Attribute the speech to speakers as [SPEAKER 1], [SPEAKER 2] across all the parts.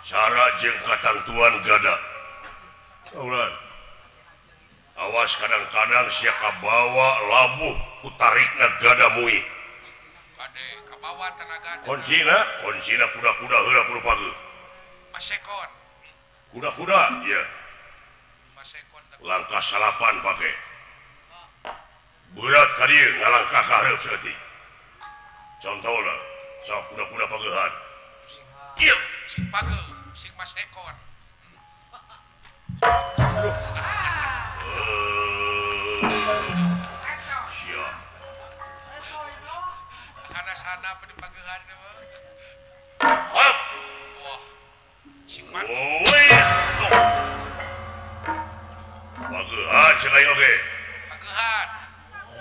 [SPEAKER 1] cara jeung katangtuan gada awas kadang-kadang siaka bawa labuh kutarikna gada muih konsina kuda-kuda heula kudu pageu kuda-kuda ya langkah salapan pake berat ka dieu ngalangkah ka hareup seutik contohna sok kuda-kuda pageuhan ieu
[SPEAKER 2] sing pageu sing mas ekor
[SPEAKER 1] siap
[SPEAKER 2] kana sana apa di pageuhan teh
[SPEAKER 1] hop
[SPEAKER 2] wah sing mah
[SPEAKER 1] pageuhan sing aing oge
[SPEAKER 2] pageuhan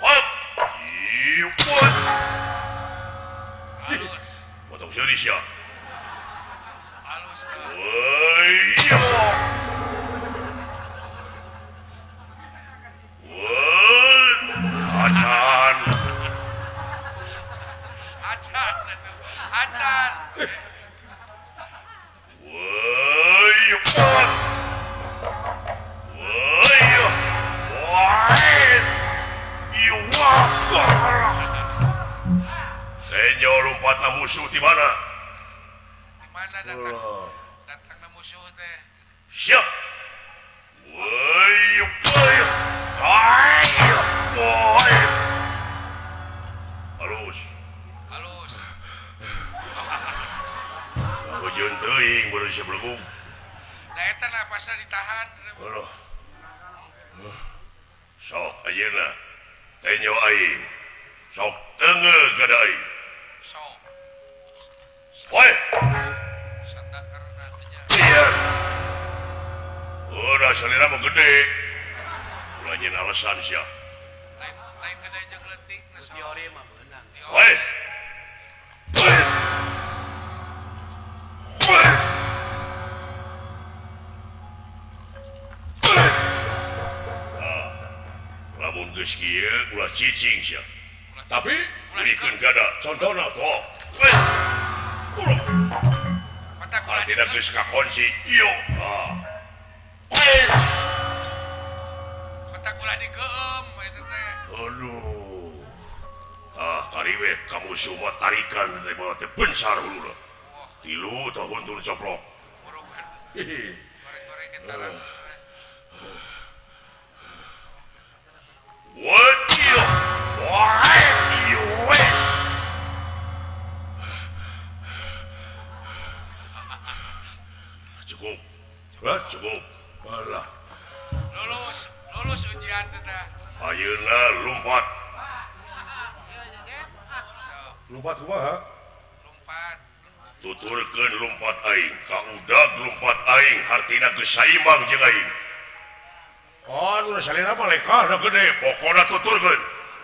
[SPEAKER 1] hop ieu buat
[SPEAKER 2] halus
[SPEAKER 1] potong seuri sia
[SPEAKER 2] halus teh
[SPEAKER 1] Woyo. Acan.
[SPEAKER 2] acan itu acan
[SPEAKER 1] Woyo. Woyo. Woyo. You walk. Tenyo lompat musuh di mana?
[SPEAKER 2] di mana datang na musuh teh
[SPEAKER 1] Siap. Woyo. Woyo. Ayo. Woyo. Halus.
[SPEAKER 2] halus
[SPEAKER 1] Hujan teuing baru siap legum.
[SPEAKER 2] da eta napasna ditahan
[SPEAKER 1] Aduh. Sok ayeuna tenyo aing. Sok teungel gada aing.
[SPEAKER 2] sok
[SPEAKER 1] Woi,
[SPEAKER 2] sanda karena teh
[SPEAKER 1] iya. Udah salira mah gede. Ulah nyeun alasan sia.
[SPEAKER 2] lain gede jeung leutik na
[SPEAKER 3] teori mah beunang
[SPEAKER 1] Woi. Woi. Woi. Ah, lamun geus kieu ulah cicing sia. Tapi berikan gada contohna toh. Woi. Ulah.
[SPEAKER 2] mata kula
[SPEAKER 1] Tidak geus kakonsi. Iyo. Ah. Woi.
[SPEAKER 2] mata kula digeueum eta teh
[SPEAKER 1] Aduh. Ah, kariwe kamu semua tarikan dari bawah teh bencar hulu. Tilu tahun dulu coplok.
[SPEAKER 2] murugan
[SPEAKER 1] Hehe.
[SPEAKER 2] goreng-goreng kita
[SPEAKER 1] Wadio. Wadio. Cukup. Cukup. Alah.
[SPEAKER 2] lulus ujian teh dah
[SPEAKER 1] Ayeuna lompat.
[SPEAKER 4] Lompat kumaha?
[SPEAKER 2] lompat
[SPEAKER 1] Tuturkeun lompat aing. Ka udag lompat aing hartina geus saimbang jeung aing.
[SPEAKER 4] Oh, nu salina mah lekahna
[SPEAKER 1] Gede, pokona tuturkeun.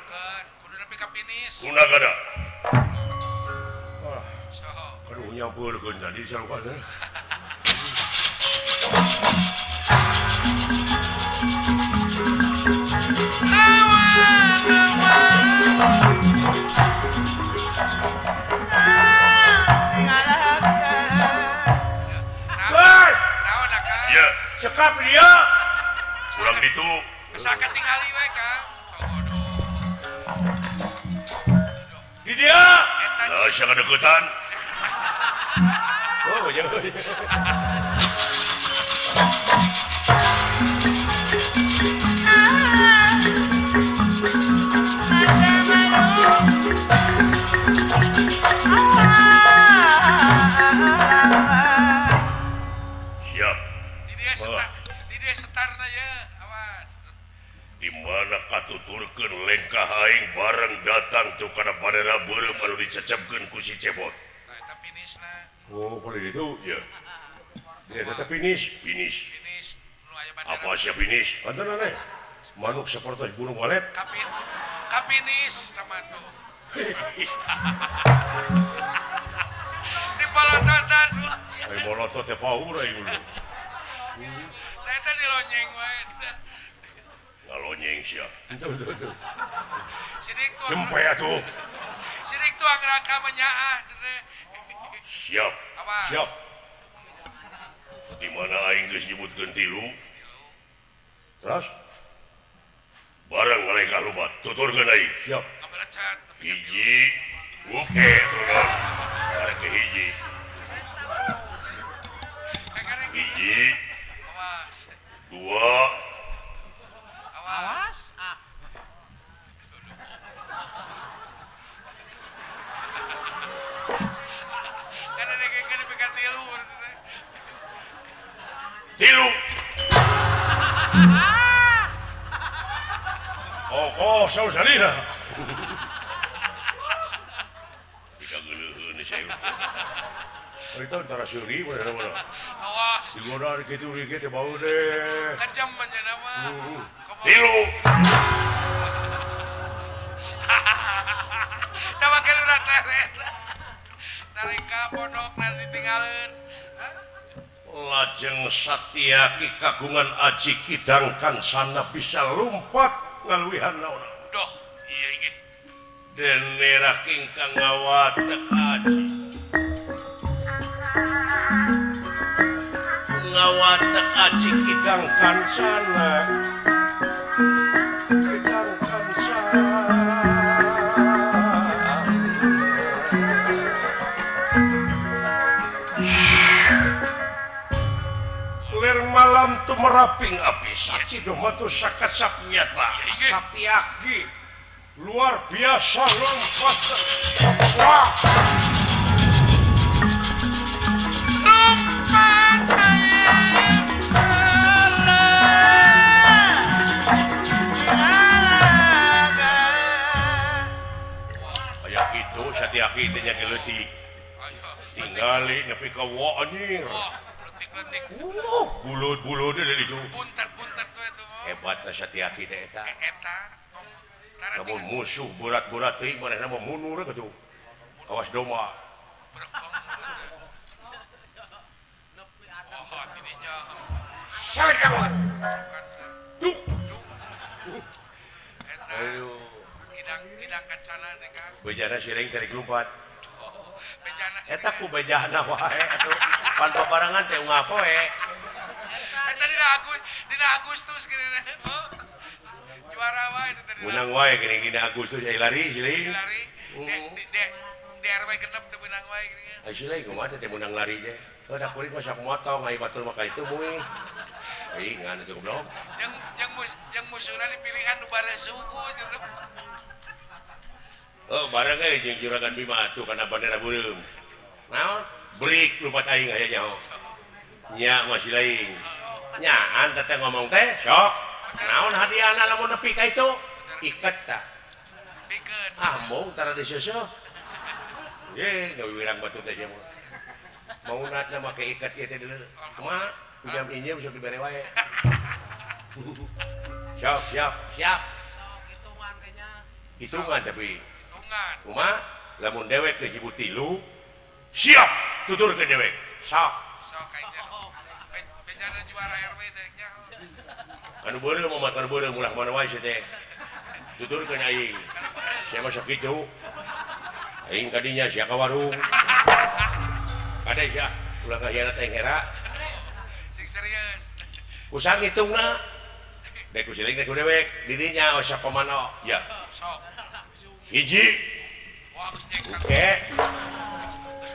[SPEAKER 2] kan kudu nepi ka finish
[SPEAKER 1] Kuna gada.
[SPEAKER 4] Ah,
[SPEAKER 2] sok
[SPEAKER 4] aduh nyampeurkeun tadi sarupana. Hei,
[SPEAKER 2] naon ka
[SPEAKER 1] Ya,
[SPEAKER 4] cekap dia.
[SPEAKER 1] kurang ditu.
[SPEAKER 2] misalkan tingali we Kang togodo
[SPEAKER 4] Di dia.
[SPEAKER 2] eta
[SPEAKER 1] Nah, siang deketan.
[SPEAKER 4] Oh, jangan.
[SPEAKER 1] Siap.
[SPEAKER 2] di dia setarna ya awas
[SPEAKER 1] Di mana katuturkeun lengkah aing bareng datang tu kana badana beureum anu dicecepkeun ku si cepot.
[SPEAKER 2] nah eta finishna
[SPEAKER 4] Oh, kalau itu,
[SPEAKER 1] Ya,
[SPEAKER 4] dia tetap finish.
[SPEAKER 1] finish.
[SPEAKER 2] finish nu aya bandara
[SPEAKER 1] Apa sia finish?
[SPEAKER 4] Anten aneh. Manuk seperti burung walet.
[SPEAKER 2] ka finish sama tuh di palototan
[SPEAKER 4] Ay molotot teh paur aing dulu.
[SPEAKER 2] nah eta di lonyeng we
[SPEAKER 1] Ngalonyeng sia.
[SPEAKER 4] Tuh.
[SPEAKER 2] sidik tuang
[SPEAKER 4] Jempe atuh.
[SPEAKER 2] sidik tuang raka menyaah teh
[SPEAKER 1] siap
[SPEAKER 2] Apa?
[SPEAKER 1] siap di mana aing geus nyebutkeun 3 terus barang mereka lupa tuturkeun aing siap
[SPEAKER 2] Kaberecat.
[SPEAKER 1] hiji oke turun ada ke hiji hiji
[SPEAKER 2] Awas.
[SPEAKER 1] 2
[SPEAKER 2] Awas. Kan ada yang pegang tilu.
[SPEAKER 1] 3 oh sausalina kita geuleuheun saya itu antara syuri mana
[SPEAKER 2] Awas.
[SPEAKER 1] digoda gitu gitu bau deh
[SPEAKER 2] Kejam aja nama.
[SPEAKER 1] 3
[SPEAKER 2] Nama kan udah teret. Narika pondok dan ditinggalin.
[SPEAKER 1] lajeng Satyaki kagungan aji kidangkan sana bisa lompat ngaluwihan naon
[SPEAKER 2] Doh, iya ini.
[SPEAKER 1] dene raking kang ngawatek aji ngawatek aji kidangkan sana kidangkan sana lir malam tu meraping api saci domatu sakasap nyata Satyaki luar biasa lompat wah kayak gitu Satyaki tanya geleutik tinggali nepi ka wa anjir
[SPEAKER 2] Oh, letik-letik.
[SPEAKER 1] bulut-bulut dari itu
[SPEAKER 2] Buntet-buntet tuh itu.
[SPEAKER 1] hebatna Satyaki teh eta
[SPEAKER 2] Eta.
[SPEAKER 1] namun musuh berat-berat teuing manehna mah mundur ka tuh kawas doma
[SPEAKER 2] Berekong. Oh, tidinya.
[SPEAKER 1] sareng duk
[SPEAKER 2] Eta.
[SPEAKER 1] ayo
[SPEAKER 2] Kidang kacana teh Kang.
[SPEAKER 1] bejana sireng tarik lompat
[SPEAKER 2] Oh, bejana.
[SPEAKER 1] eta ku bejana wae atuh pan paparangan teh ngapa we
[SPEAKER 2] Eta dina Agustus kira oh. Juara wae itu tadi.
[SPEAKER 1] menang wae gini dina Agustus ai lari sireng
[SPEAKER 2] Lari. Di RW genep teu menang wae gini.
[SPEAKER 1] ai sireng kumaha teh menang lari teh da kuring masak motong ai batur mah itu muih ai ngan itu goblok
[SPEAKER 2] Yang musuhna dipilihan nu bare suku gitu.
[SPEAKER 1] oh bareng jeung juragan Bima tuh kana bandera beureum naon break lupa aing aya nyaho nya masih lain nyaan teteh ngomong teh sok naon hadiahna lamun nepi ka itu iket tah
[SPEAKER 2] Pikeun.
[SPEAKER 1] mung tara diseusuh ye gawe wirang batu teh sia mah maunatna make iket ieu teh deuleu kumaha pinjam injem sok dibere wae siap hitungan tapi
[SPEAKER 2] Hitungan.
[SPEAKER 1] kumaha lamun dewek geus ibu 3 siap tuturkeun dewek sok
[SPEAKER 2] Sok aja. Bejana juara RW teh nya.
[SPEAKER 1] anu beureum mah anu beureum ulah mana wae teh tuturkeun aing sia mah sok kitu aing kadinya sia ka warung kada sia ulah ngahianat aing hera
[SPEAKER 2] Sing serius.
[SPEAKER 1] kusang hitungna dek kusiling dek dewek didinya asa komano ya
[SPEAKER 2] Sok.
[SPEAKER 1] hiji
[SPEAKER 2] Wah, geus jengkat.
[SPEAKER 1] oke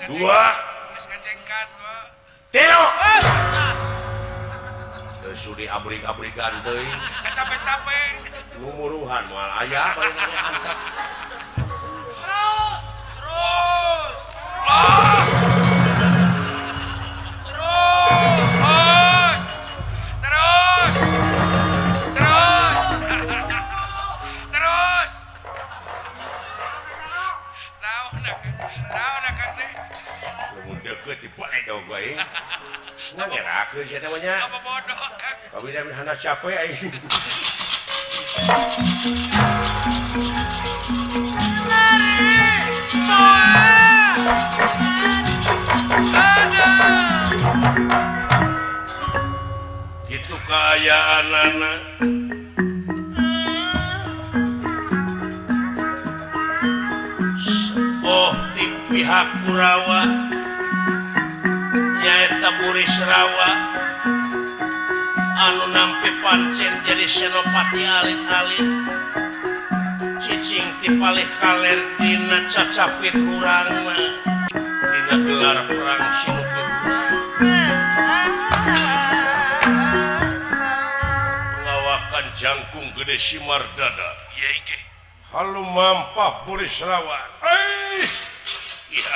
[SPEAKER 2] Geus
[SPEAKER 1] 2
[SPEAKER 2] Geus ngajengkat wah.
[SPEAKER 1] 3 terus diabrik-abrikan teuing
[SPEAKER 2] Capek-capek.
[SPEAKER 1] lumuruhan moal aya bari nanya antep
[SPEAKER 2] Terus. Terus. Terus. Terus. Naon Kang teh?
[SPEAKER 1] lamun deukeut dipoledog wae ngangerakeun sia teh nya
[SPEAKER 2] Apa bodoh Kang?
[SPEAKER 1] kabina hana capek aing gitu kaayaanana oh di pihak Kurawa nyaeta Buris Rawa anu nampi pancen jadi senopati alit-alit cicing tipalih kaler dina cacapit urangna dina gelar perang sinupit pengawakan jangkung gede Simardada
[SPEAKER 2] iya ike
[SPEAKER 1] halu mampah Buris Rawa ya.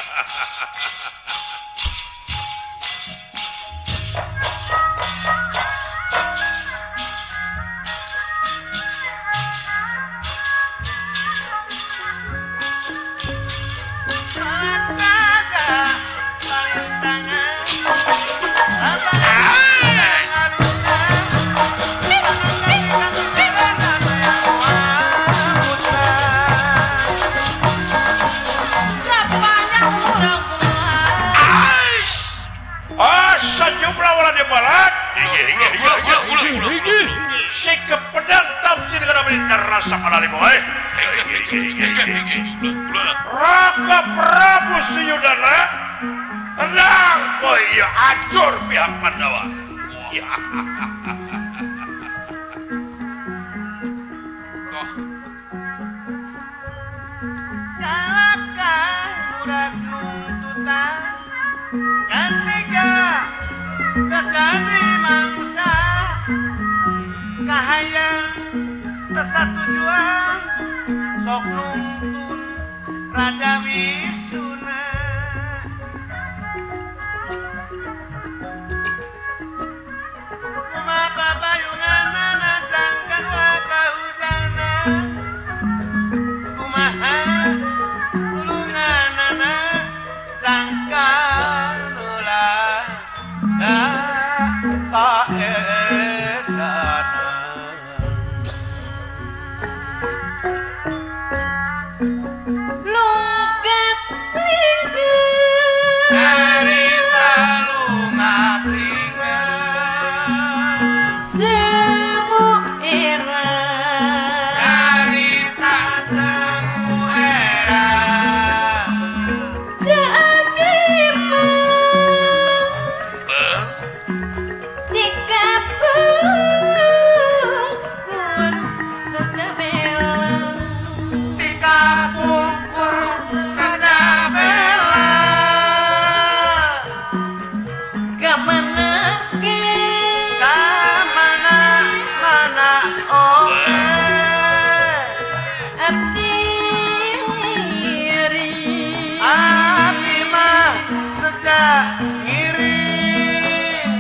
[SPEAKER 1] Si kepedang tamsin dengan berita rasa kalalimu Raka Prabu Suyudana tenang boy ya acur pihak Pandawa ya.
[SPEAKER 3] Kalahkan urat nuntutan ketika terjadi mangsa kahayang kesatujuan sok nuntun Raja Wisuna kumapa bayunganana sangkan wakahujana kumaha tulunganana sangkan ulah kaedana lungkat linggih cerita lungat linggih semu era cerita semu era jika bukur sejabela kemana mana oke abdi mah sejak ngiring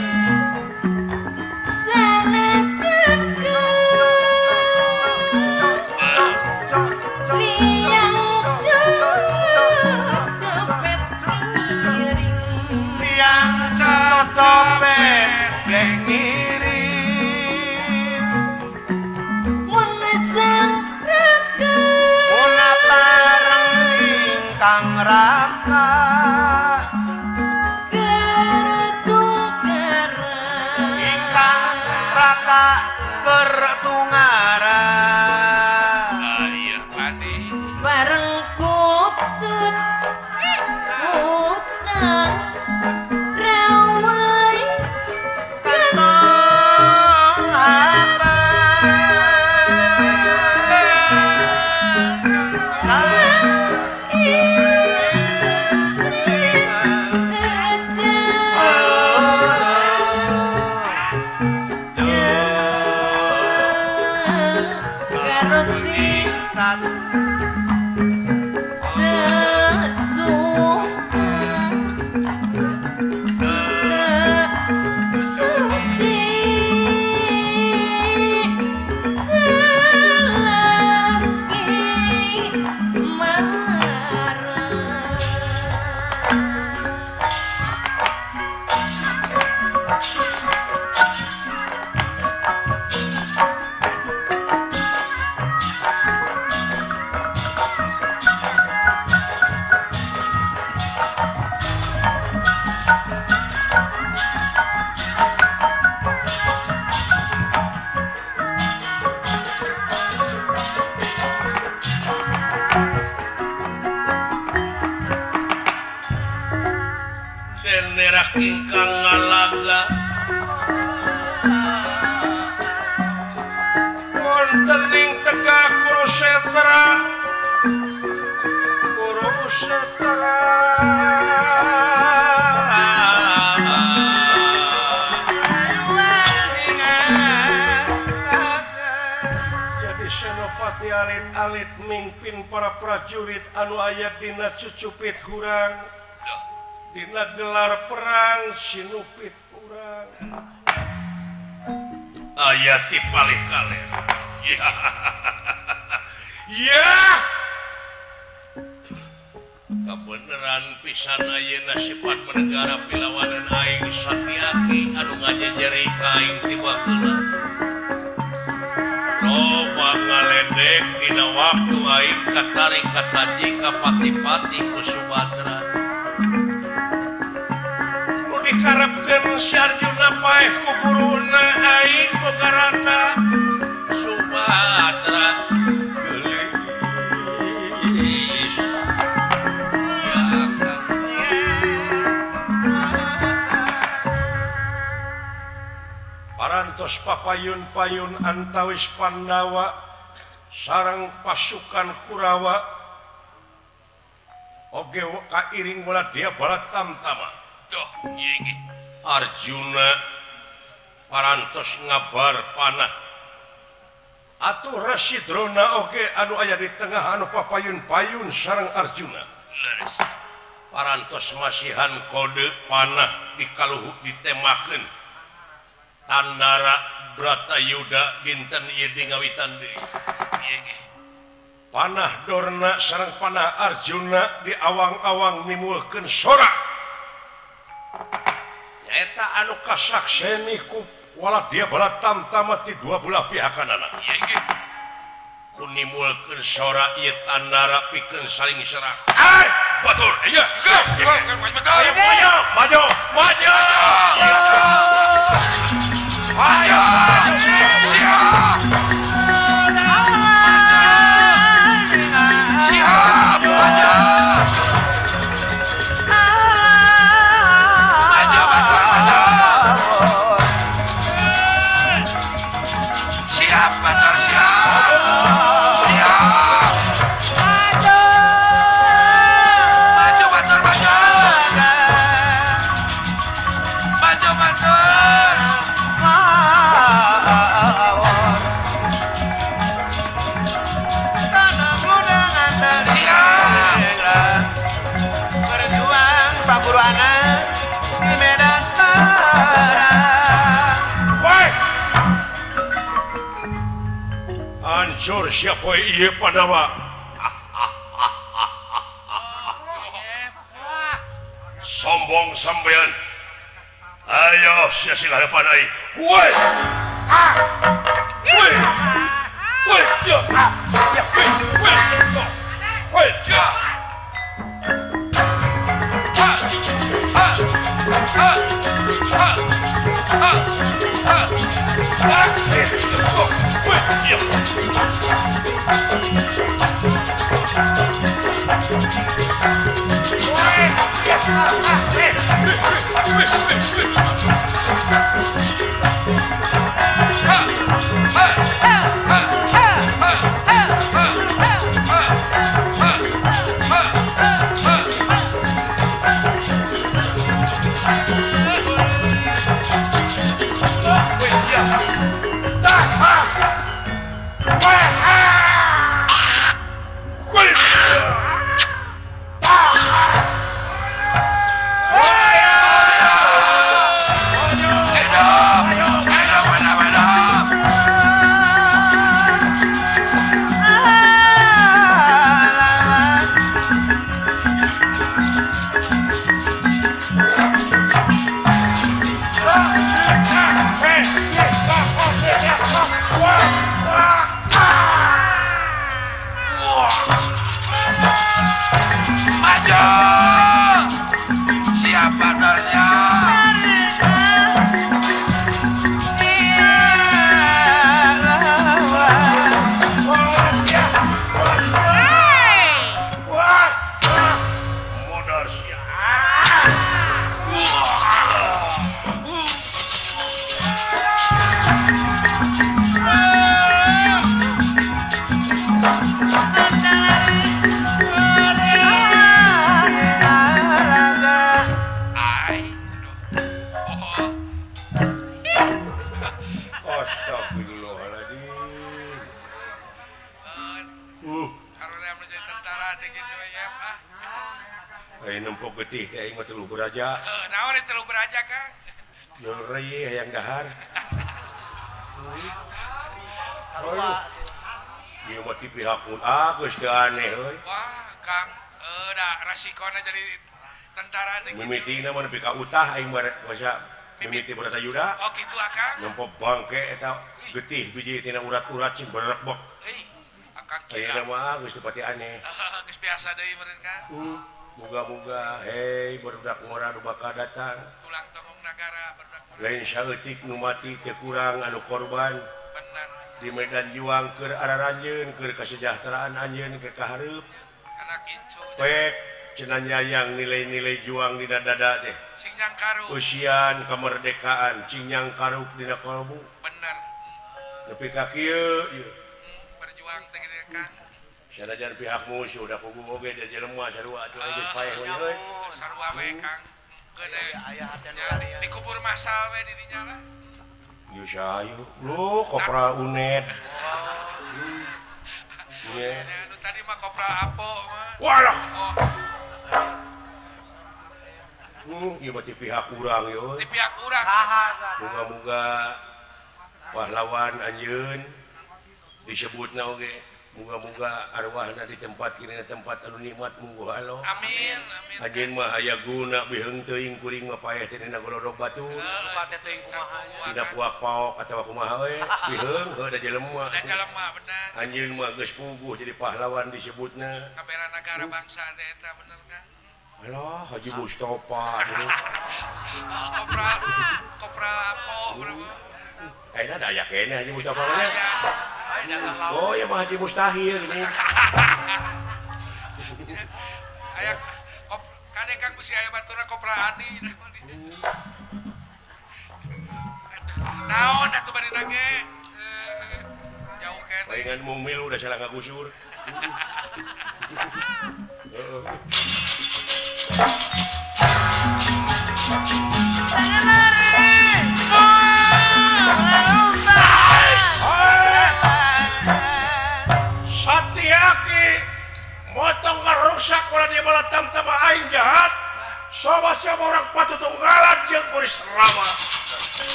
[SPEAKER 3] sana cekak liang copet ngiring liang copet ngiring munisang raka muna parang ingkang raka ingkang raka kertungara
[SPEAKER 2] iya padi
[SPEAKER 3] bareng kutut utang rawai kantong apa istri
[SPEAKER 1] Denera kingkang ngalaga wontening tegak Kurusetra jadi Senopati alit-alit mimpin para prajurit anu aya dina cucupit hurang dina gelar perang sinupit kurang ayat dipalih kaler ya kebeneran pisan ayeuna sifat menegara pilawanan aing Satyaki anu ngajejeri ka aing tiba heula loba ngaledek dina waktu aing katarik kataji ka pati-pati ku Subadra nu dikarepkeun si Arjuna paeh ku guruna aing bogarana Subadra geulis parantos papayun-payun antawis Pandawa sareng pasukan Kurawa oge kairing bola dia bala tamtama
[SPEAKER 2] Tuh, iya
[SPEAKER 1] Arjuna parantos ngabar panah atuh Rasidrona oge anu aya di tengah anu papayun-payun sareng Arjuna
[SPEAKER 2] leres
[SPEAKER 1] parantos masihan kode panah dikaluhuk ditemakeun Tandara Bratayuda dinten ieu ngawitan deui panah Dorna sareng panah Arjuna di awang-awang nimuekeun sorak nyaeta anu kasakseni ku wala dia bala tamtama ti dua belah pihakanana ku nimulkeun sorak ieu Tandara pikeun saling serang batur iya ayo maju hancur siapa ieu Pandawa sombong sampean ayo sia-sia hadapan aing woi ya woi ya getih teh aing mah teu beraja.
[SPEAKER 2] Naon teh teu beraja Kang?
[SPEAKER 1] Yo reuy hayang dahar. Ieu mah ti pihak mun geus teu aneh euy.
[SPEAKER 2] Wah, Kang, da rasikona jadi tentara teh.
[SPEAKER 1] Mimitina mah nepi ka utah aing masa mimiti Bratayuda.
[SPEAKER 2] Oh kitu Kang.
[SPEAKER 1] Nempo bangke eta getih biji tina urat-urat cing berekbek.
[SPEAKER 2] Akang
[SPEAKER 1] Ayeuna
[SPEAKER 2] kira.
[SPEAKER 1] mah geus teu pati aneh.
[SPEAKER 2] Geus biasa deui meureun Kang.
[SPEAKER 1] Moga-moga hei barudak ngora nu bakal datang.
[SPEAKER 2] Tulang tongong nagara barudak.
[SPEAKER 1] Lain saeutik nu mati teu kurang anu korban.
[SPEAKER 2] Bener.
[SPEAKER 1] Di medan juang keur araranjeun keur kasejahteraan anjeun ke kahareup.
[SPEAKER 2] Anak incu.
[SPEAKER 1] Pek cenah nyayang nilai-nilai juang dina dada teh.
[SPEAKER 2] Sing nyang karu.
[SPEAKER 1] Usian kemerdekaan cinyang karuk dina kalbu.
[SPEAKER 2] Bener.
[SPEAKER 1] Nepi ka kieu
[SPEAKER 2] Berjuang teh gitu Kang.
[SPEAKER 1] sanajan pihak musuh udah kugu oge dia jelema sarua atuh geus paeh we euy.
[SPEAKER 2] Sarua we Kang. Gede.
[SPEAKER 3] Aya hati
[SPEAKER 2] Ya, dikubur masal we di dinya lah.
[SPEAKER 1] Ieu sayu lu kopra UNED. Ye.
[SPEAKER 2] Ya, nu tadi mah kopral Apo mah.
[SPEAKER 1] Walah.
[SPEAKER 2] Oh,
[SPEAKER 1] Ieu mah ti pihak urang yo.
[SPEAKER 2] di pihak urang.
[SPEAKER 1] Muga-muga pahlawan anjeun disebutna oge. Muga-muga arwahna ditempatkeun dina tempat anu nikmat mungguh alo.
[SPEAKER 2] Amin, amin.
[SPEAKER 1] Anjeun mah aya guna beheung teuing kuring mah paeh teh dina golodok batu.
[SPEAKER 3] Pate teuing kumaha.
[SPEAKER 1] Dina puak paok atawa kumaha we. Beheung heuh da jelema.
[SPEAKER 2] Da jelema bener.
[SPEAKER 1] Anjeun mah geus puguh jadi pahlawan disebutna.
[SPEAKER 2] Kabera negara bangsa teh eta bener Kang.
[SPEAKER 1] Alah Haji Mustofa ini.
[SPEAKER 2] Kopral Apo berapa?
[SPEAKER 1] Ayeuna da aya keneh Haji Mustofa mah.
[SPEAKER 3] Aya dagang lauk.
[SPEAKER 1] Oh ya mah Haji Mustahil ini.
[SPEAKER 2] Aya kade Kang bisi aya baturna Kopral Adi. Naon atuh bari nage? Jauh keneh.
[SPEAKER 1] Palingan mung milu da salah ngagusur. Heeh. Satiaki motong ngerusak kalau dia malah tam-tama aing jahat. Sobat siapa orang patutunggalan jeung kuris rama.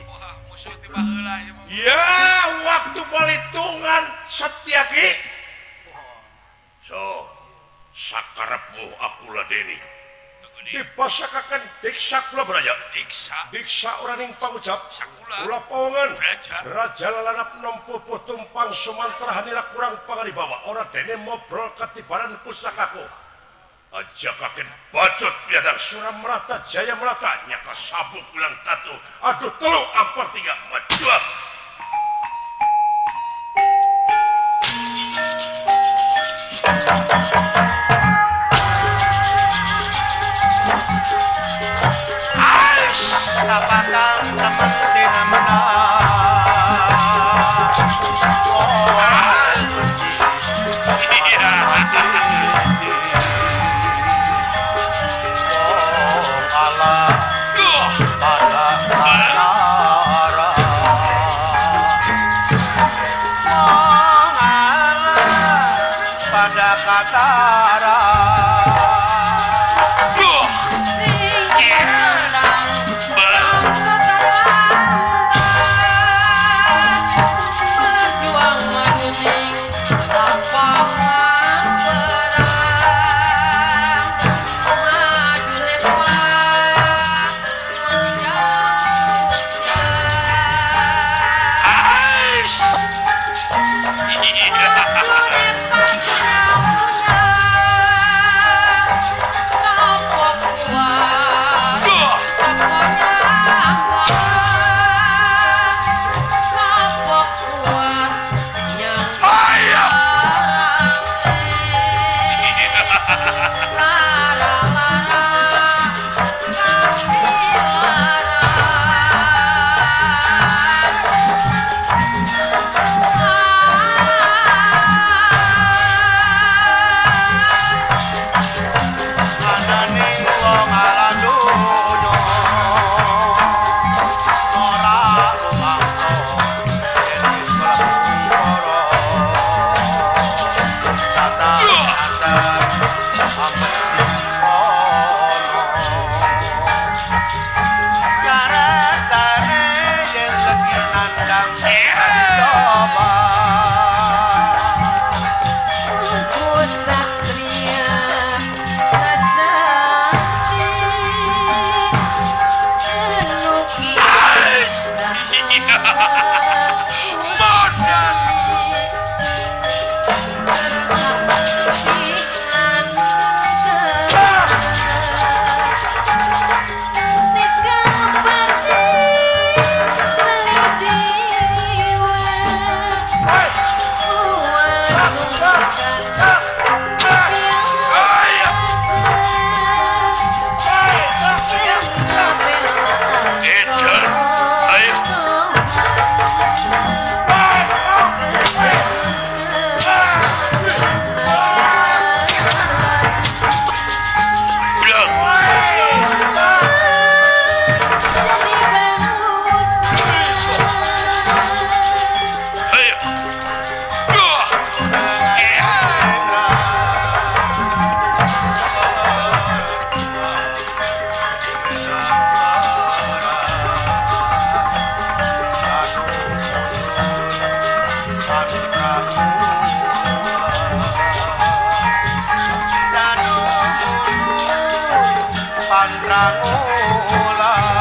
[SPEAKER 2] Wah, musuh tiba heula ieu mah.
[SPEAKER 1] Ya, waktu balitungan Satiaki. So, sakarepmu aku ladeni. Dipasakakan diksa kula beraja. Diksa orang yang pangucap.
[SPEAKER 2] Sakula.
[SPEAKER 1] Kula pawangan.
[SPEAKER 2] Raja.
[SPEAKER 1] Raja lalanap nempuh tumpang sumantra hanira kurang pangaribawa. Orang dene mobrol katibaran pusakaku. Aja kaken bacot biadang suram merata jaya merata nyaka sabuk bilang tatu. Aduh telung ampar tiga majuak.
[SPEAKER 3] Apakah teman tidak menang? Pada Katara
[SPEAKER 5] berjuang menuning lapangan perang maju lepas menjauh
[SPEAKER 3] sarang ulah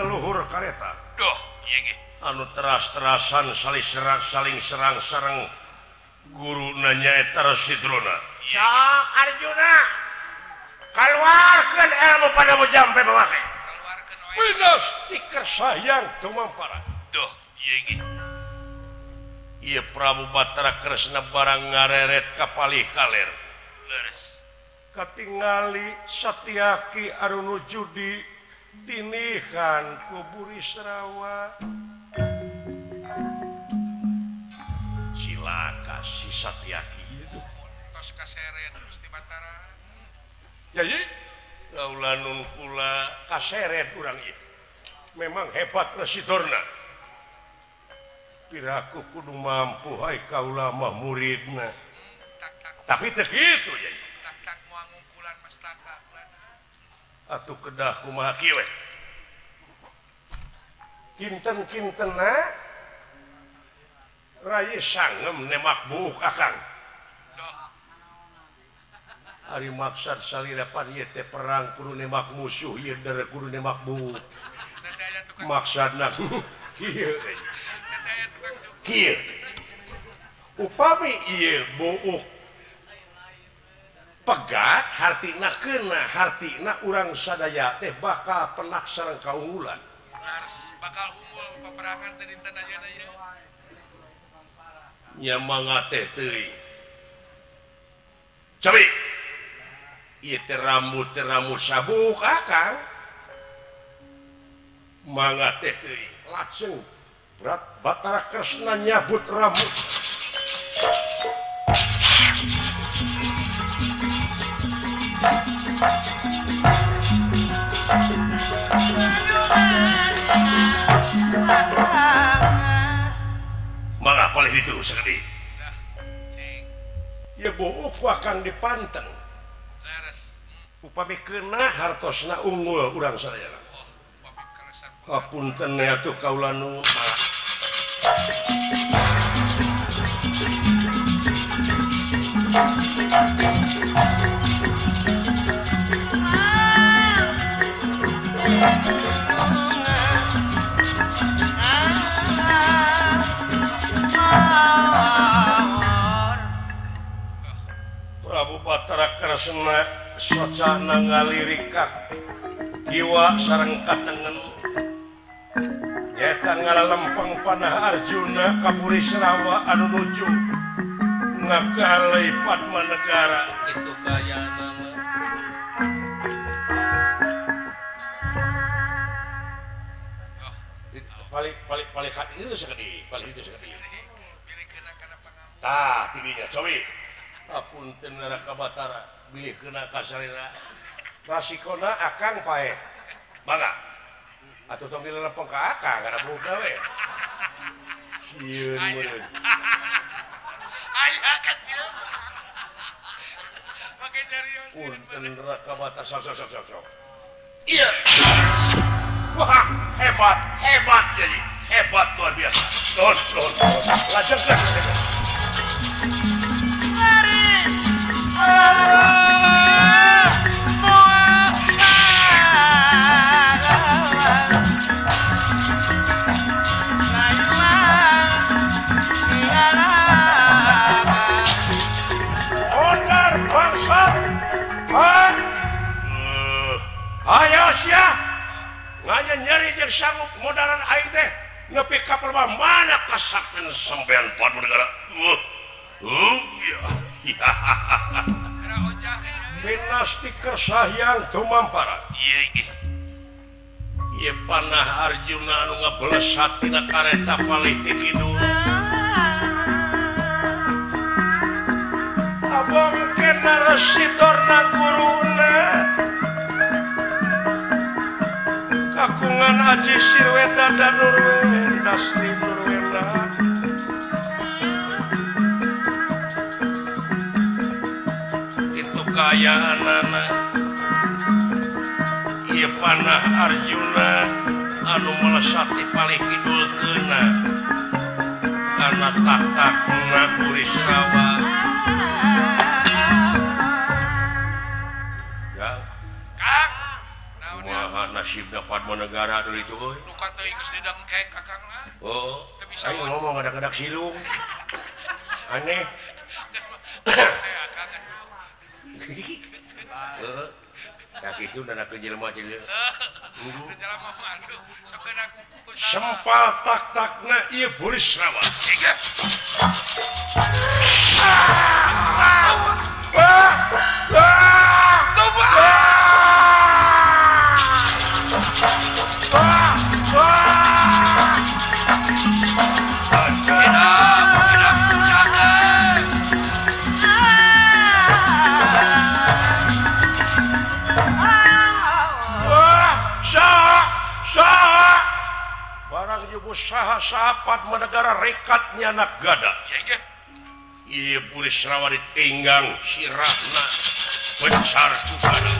[SPEAKER 1] luhur kareta
[SPEAKER 2] Duh, iya ge.
[SPEAKER 1] anu teras-terasan saling serang guru nanya Sidrona sok Arjuna keluarkan ilmu pada mujampe memakai
[SPEAKER 2] Keluarkeun wae.
[SPEAKER 1] pinas tiker sayang tumampara
[SPEAKER 2] Duh, iya ge.
[SPEAKER 1] ieu Prabu Batara Kresna barang ngareret ka palih kaler
[SPEAKER 2] Leres.
[SPEAKER 1] katingali Satyaki anu nuju di tinihan ku Burisrawa cilaka si Satyaki
[SPEAKER 2] Tos kaseret Gusti Batara.
[SPEAKER 1] jadi laulanun kula kaseret urang itu memang hebat Sidorna piraku kudu mampu hai kaula mah muridna tapi teu kitu jadi
[SPEAKER 2] Tak moal ngungkulan mastaka ulana.
[SPEAKER 1] atuh kedah kumaha kieu we kinten-kintena rayi sangem nemak buuk akang
[SPEAKER 2] Duh,
[SPEAKER 1] ari maksad salirapan ieu teh perang kudu nemak musuh ieu dere kudu nemak buuk
[SPEAKER 2] nanti aya tukang
[SPEAKER 1] maksudna kieu
[SPEAKER 2] nanti aya tukang cukur.
[SPEAKER 1] kieu upami ieu buuk pegat hartina keuna hartina urang sadaya teh bakal penak sareng kaunggulan
[SPEAKER 2] Laras bakal unggul peperangan teh dinten ayeuna ieu.
[SPEAKER 1] nya mangga teh teuing cabi ieu teh rambut sabuk akang mangga teh teuing lajeng berat Batara Kresna nyabut rambut mangga palih itu sakadi
[SPEAKER 2] Dah, cing.
[SPEAKER 1] ya buuk wakang dipanteng
[SPEAKER 2] Laras.
[SPEAKER 1] upami keuna hartosna unggul urang sadaya
[SPEAKER 2] Oh, papi keresan.
[SPEAKER 1] hapunten atuh kaula nu malah Prabu Batara Kresna socana ngalirikak kiwa sareng katengen nyata ngalalempeng panah Arjuna ka Burisrawa anu nuju ngagalai Padmanegara itu kayana paling kan itu sekali paling itu sekali
[SPEAKER 2] Pilih kena kana pangam.
[SPEAKER 1] tah tidinya cobi apunten Raka Batara bilih kena kasarina rasikona akang pae mangga atuh tong dilempeng ka akang kana buka we sieun meureun
[SPEAKER 2] Aya kecil. Pakai jarios.
[SPEAKER 1] punten Raka Batara sok iya wah hebat jadi hebat luar biasa don lajeng ke
[SPEAKER 3] Allah
[SPEAKER 1] bangsat. Ayo sia. Nganya nyari jeung sanggup modalan aing teh nepi ka pelma mana kasakten sampean Padu Negara. Iya.
[SPEAKER 2] Era ojah.
[SPEAKER 1] Dinasti Kersayang tumampara.
[SPEAKER 2] Iya.
[SPEAKER 1] Ieu panah Arjuna anu ngabeles hatina kareta palih ti kidul. Abang kena resitorna guruna. Kakungan Aji Sirweda dan Nurwenda Sri Nurwenda. Itu kayaanana. Ieu panah Arjuna anu melesat di paling kidul keuna. Kana tatakna Burisrawa. Ya.
[SPEAKER 2] Kang. Naon
[SPEAKER 1] Kumaha nasibna Padma Negara dulu itu euy.
[SPEAKER 2] nu ka teuing geus didengkek Kakang mah.
[SPEAKER 1] Oh,
[SPEAKER 2] Teu bisa
[SPEAKER 1] ayo ngomong ngadak-ngadak silung. Aneh.
[SPEAKER 2] Akang atuh.
[SPEAKER 1] Heeh. Ya kitu nanakeun jelema teh.
[SPEAKER 2] Jalan mah aduh sok keunak usaha.
[SPEAKER 1] Sempal tak-takna ieu Burisrawa.
[SPEAKER 2] Tiga.
[SPEAKER 1] Barang jubu saha Padma Negara rekatnya anak gada.
[SPEAKER 2] Ya iya.
[SPEAKER 1] Ieu Burisrawa ditinggang sirahna bencar kugana.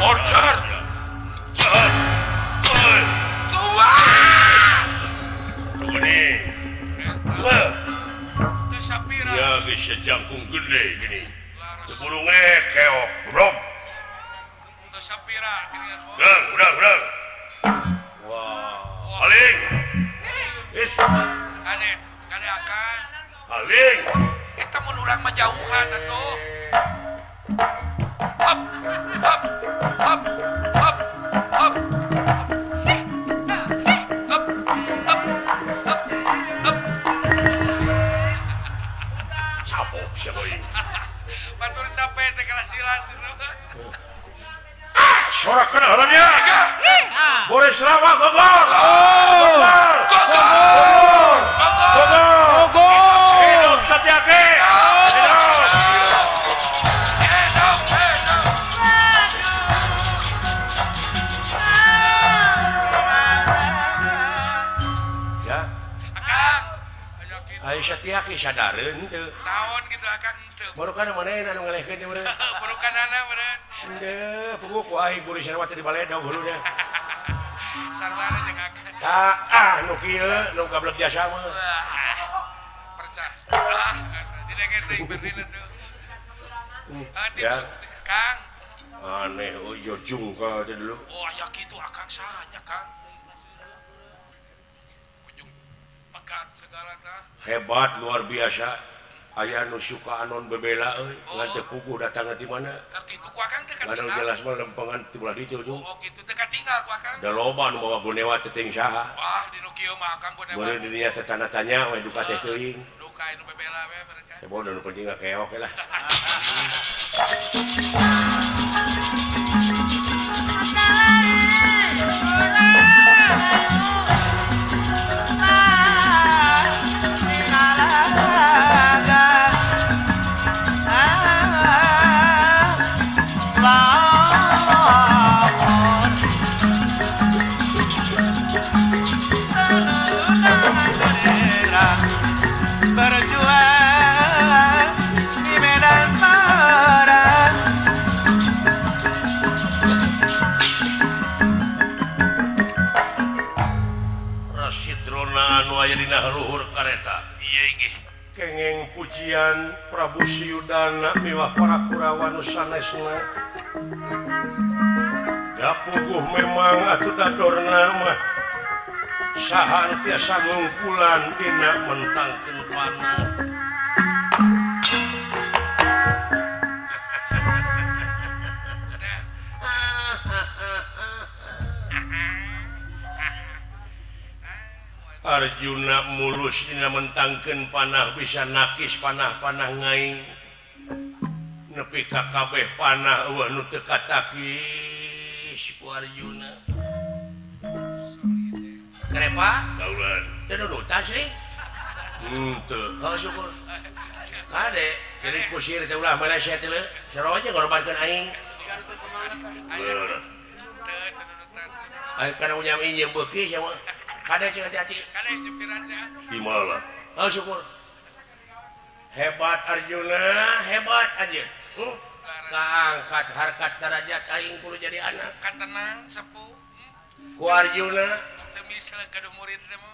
[SPEAKER 1] Order. Ini.
[SPEAKER 2] Teu sapira.
[SPEAKER 1] Ya geus jangkung gede gini. Burungnya keok, bro.
[SPEAKER 2] Teu sapira geuningan bos.
[SPEAKER 1] Udah. Wah, Haling. Is,
[SPEAKER 2] Kade akan.
[SPEAKER 1] Haling.
[SPEAKER 2] Eta mun urang mah jauhan atuh. Hop. Hop. Hop. Hop. Hop. Hop. Hop. Hop. Hop.
[SPEAKER 1] Capok siapa ini?
[SPEAKER 2] Batur capek teh kana silat itu.
[SPEAKER 1] Sorak kenalannya. Burisrawa gogor. Gogor. Hidup Satyaki. Ya,
[SPEAKER 2] Akang. Ayo kitu.
[SPEAKER 1] Ayo Satyaki sadareun teu.
[SPEAKER 2] Naon gitu Akang teu.
[SPEAKER 1] Baru kana manehna anu ngalehkeun teh urang.
[SPEAKER 2] Burukanana beureun.
[SPEAKER 1] Henteu, punguk ku aing Burisrawa teh di Baledog hulunya.
[SPEAKER 2] Sarwana jeung Akang.
[SPEAKER 1] Nu kieu nu gablek jasa mah.
[SPEAKER 2] Percah. Didenge teuing berdina tuh.
[SPEAKER 1] Ya.
[SPEAKER 2] Kang.
[SPEAKER 1] Aneh, ojo jungkal teh dulu.
[SPEAKER 2] Oh, aya kitu Akang sahanya, Kang. Ujung pekat segala tah.
[SPEAKER 1] Hebat luar biasa. Aya nu suka anon bebela euy, ngan teu puguh datang ti mana.
[SPEAKER 2] Kitu ku Akang teh
[SPEAKER 1] Anu
[SPEAKER 2] katinggal.
[SPEAKER 1] jelas mah lempengan ti belah ditu tuh.
[SPEAKER 2] Oh, kitu teh katinggal ku Akang.
[SPEAKER 1] Da loba nu bawa gonewa teh teuing saha.
[SPEAKER 2] Wah, di nu kieu mah Akang ku
[SPEAKER 1] Beureun di dinya teh tanda tanya we duka teh teuing.
[SPEAKER 2] duka nu bebela we mereka.
[SPEAKER 1] Teh bodoh nu penting mah keok we lah.
[SPEAKER 3] Berjuang di medan perang.
[SPEAKER 1] Rasidrona anu aya dina luhur kareta.
[SPEAKER 2] Iya inggih.
[SPEAKER 1] Kenging pujian Prabu Siyudana miwah para Kurawa nu sanesna. Da puguh memang atuh dadorna mah saha anu tiasa ngungkulan dina mentangkeun panah. Arjuna mulus dina mentangkeun panah bisa nakis panah-panah ngaing nepi ka kabeh panah eueuh nu teu katakis ku Arjuna kerepa
[SPEAKER 4] Kaulan.
[SPEAKER 1] teu nunutan sih
[SPEAKER 4] Henteu.
[SPEAKER 1] oh syukur kade jadi kusir teh ulah Malaysia teh leuh saroja ngorbankeun aing
[SPEAKER 4] Bener.
[SPEAKER 1] aya kana unyam injem beuki sia mah kade cing hati-hati
[SPEAKER 2] Kade jupiran teh.
[SPEAKER 4] Di mana?
[SPEAKER 1] oh syukur hebat Arjuna hebat anjeun kaangkat harkat derajat aing kudu jadi anak
[SPEAKER 2] Kan tenang sepuh.
[SPEAKER 1] ku Arjuna
[SPEAKER 2] Teu misal ka murid teh mah.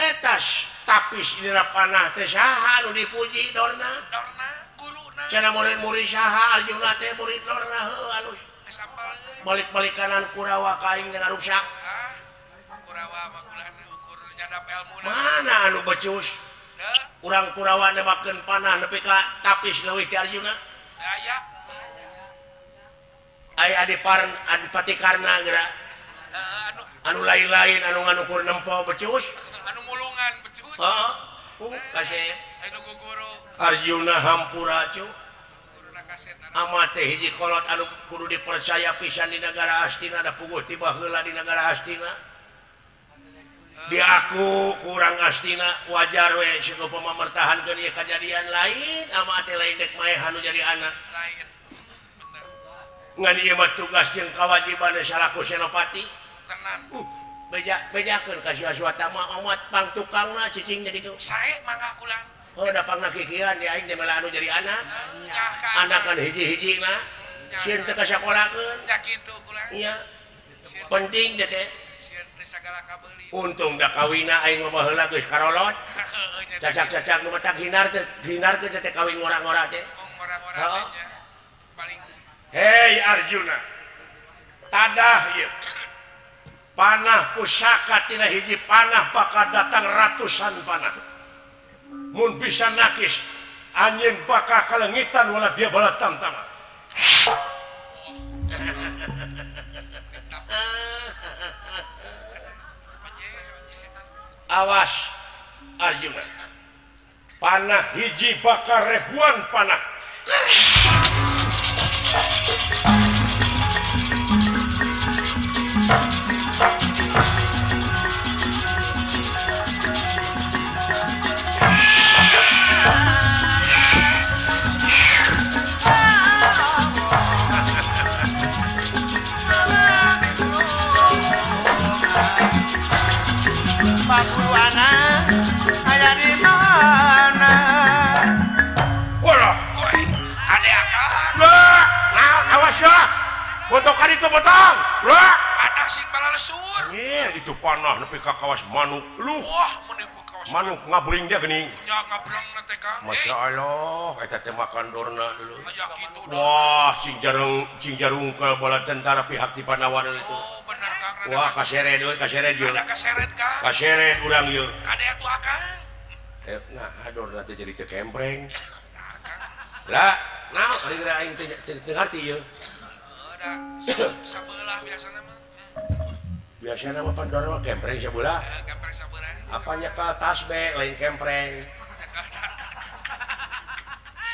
[SPEAKER 1] etas tapis dina panah teh saha nu dipuji dorna
[SPEAKER 2] Dorna guruna
[SPEAKER 1] cenah murid-murid saha Arjuna teh murid dorna heuh anu
[SPEAKER 2] geus apal geus.
[SPEAKER 1] balik-balikanan Kurawa ka aing teh ngarusak
[SPEAKER 2] Ah. Kurawa mah kulana ukur nyadap ilmuna.
[SPEAKER 1] mana anu becus
[SPEAKER 2] Teu
[SPEAKER 1] urang Kurawa nembakeun panah nepi ka tapis leuwih ti Arjuna
[SPEAKER 2] aya.
[SPEAKER 1] aya Adipati Karna geura
[SPEAKER 2] Anu
[SPEAKER 1] anu lain-lain anu nganukur nempo becus
[SPEAKER 2] anu mulungan becus.
[SPEAKER 1] heeh kasih
[SPEAKER 2] Anu guguru
[SPEAKER 1] Arjuna hampura cu
[SPEAKER 2] guruna kaset
[SPEAKER 1] amat teh hiji kolot anu kudu dipercaya pisan di negara Hastina da puguh tiba heula di negara Hastina diaku kurang Hastina wajar we siga pamamertahankeun ieu kejadian lain amat teh lain dek maeh anu jadi anak
[SPEAKER 2] lain. Bener.
[SPEAKER 1] ngan ieu mah tugas jeung kawajiban salaku senopati
[SPEAKER 2] Tenan.
[SPEAKER 1] bejakeun ka sia swata mah amat pangtukangna cicing teh kitu
[SPEAKER 2] Sae mangga kulan.
[SPEAKER 1] da pangna kikian di aing teh meula anu jadi anak
[SPEAKER 2] Nyah ka.
[SPEAKER 1] anakan hiji-hijina sieun teu kasakolakeun
[SPEAKER 2] Nya kitu kulan.
[SPEAKER 1] iya penting teh teh
[SPEAKER 2] Sieun teh sagala kabeuli.
[SPEAKER 1] untung da kawina aing mah heula geus karolot
[SPEAKER 2] Heueuh nya.
[SPEAKER 1] cacak-cacak nu matak hinar teh kawin ngora-ngora teh
[SPEAKER 2] Orang-orang
[SPEAKER 1] Heeh.
[SPEAKER 2] aja paling
[SPEAKER 1] hei Arjuna tadah ieu panah pusaka tina hiji panah bakal datang ratusan panah mun bisa nakis anjeun bakal kalengitan wala dia bala tamtama awas Arjuna panah hiji bakal ribuan panah
[SPEAKER 3] Pak Purwana aya di mana?
[SPEAKER 1] walah
[SPEAKER 2] woi ade akan
[SPEAKER 1] lah nah awas ya botokan itu botong lah
[SPEAKER 2] ada sing balalesur.
[SPEAKER 1] iya itu panah nepi ka kawas manuk lu
[SPEAKER 2] Wah menipu kawas.
[SPEAKER 1] manuk ngabring dia geuning
[SPEAKER 2] Nya ngabrang na teh Kang.
[SPEAKER 1] Masya Allah eta teh makan dorna dulu
[SPEAKER 2] Aya kitu dah.
[SPEAKER 1] wah cing jarung ke bala tentara pihak di Panawaran itu
[SPEAKER 2] Oh bener Kang. Rada
[SPEAKER 1] wah kaseret deui kaseret ieu
[SPEAKER 2] ada kaseret Kang.
[SPEAKER 1] kaseret urang ieu
[SPEAKER 2] Kade atuh Akang.
[SPEAKER 1] nah dorna teh jadi teu kempreng lah naon ari geura aing teu ngarti ieu
[SPEAKER 2] Ada sabelah biasana mah.
[SPEAKER 1] biasana mah pan dorna mah kempreng sabeula
[SPEAKER 2] Gampang sabelah.
[SPEAKER 1] apanya ke tas be lain kempreng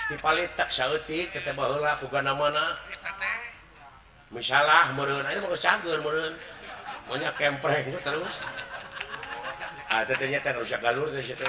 [SPEAKER 1] dipalit tak saeutik teh baheula ku gana mana
[SPEAKER 2] Eta teh
[SPEAKER 1] misalah meureun aya mah cager meureun monya kempreng terus teh nya teh rusak galur teh situ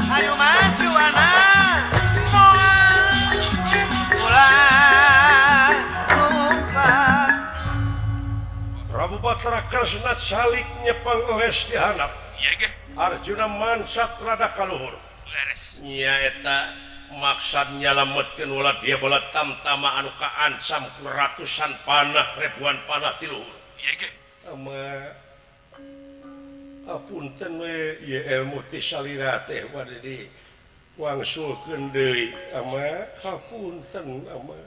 [SPEAKER 3] Ayo maju anak, ulah lupa.
[SPEAKER 1] Prabu Batra Kresna salik nyepeng les dihanap
[SPEAKER 2] ieu ge
[SPEAKER 1] Arjuna mansat rada kaluhur
[SPEAKER 2] leres.
[SPEAKER 1] nya eta maksudnya lametkeun ulah dia bola tamtama anu kaancam ku ratusan panah ribuan panah ti luhur.
[SPEAKER 2] Ieu ge.
[SPEAKER 1] Ama apunten we ieu ilmu ti salira teh bade di wangsulkeun deui ama hapunten ama.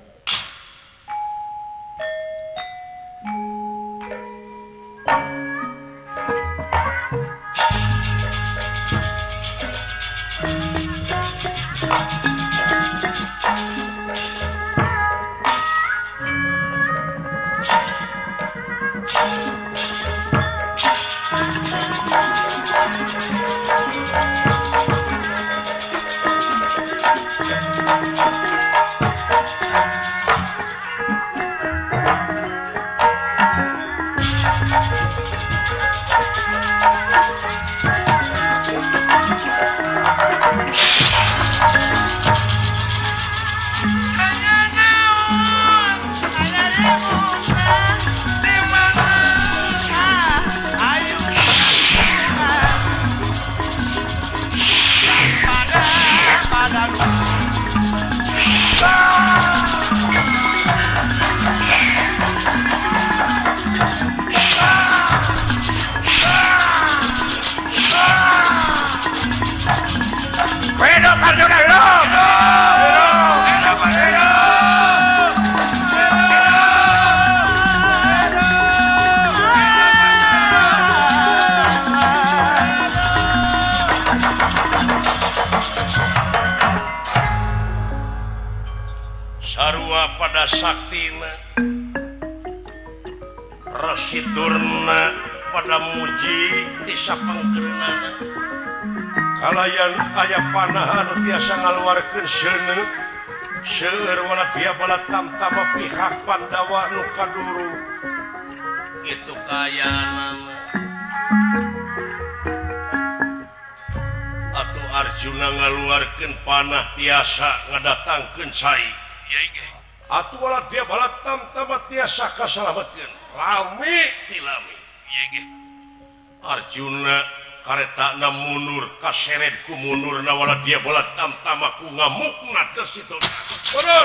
[SPEAKER 1] Sarua pada saktina Rasidurna pada muji ti sapangkeunana kalayan aya panah anu tiasa ngaluarkeun seuneu seueur wala dia bala tamtama pihak Pandawa nu kaduru itu kayanana atuh Arjuna ngaluarkeun panah tiasa ngadatangkeun cai. Atuh wala dia bala tamtama tiasa kasalametkeun lami ti lami. Arjuna karetana mundur kaseret ku mundurna wala dia bala tamtama ku ngamukna teh situ. Mundur.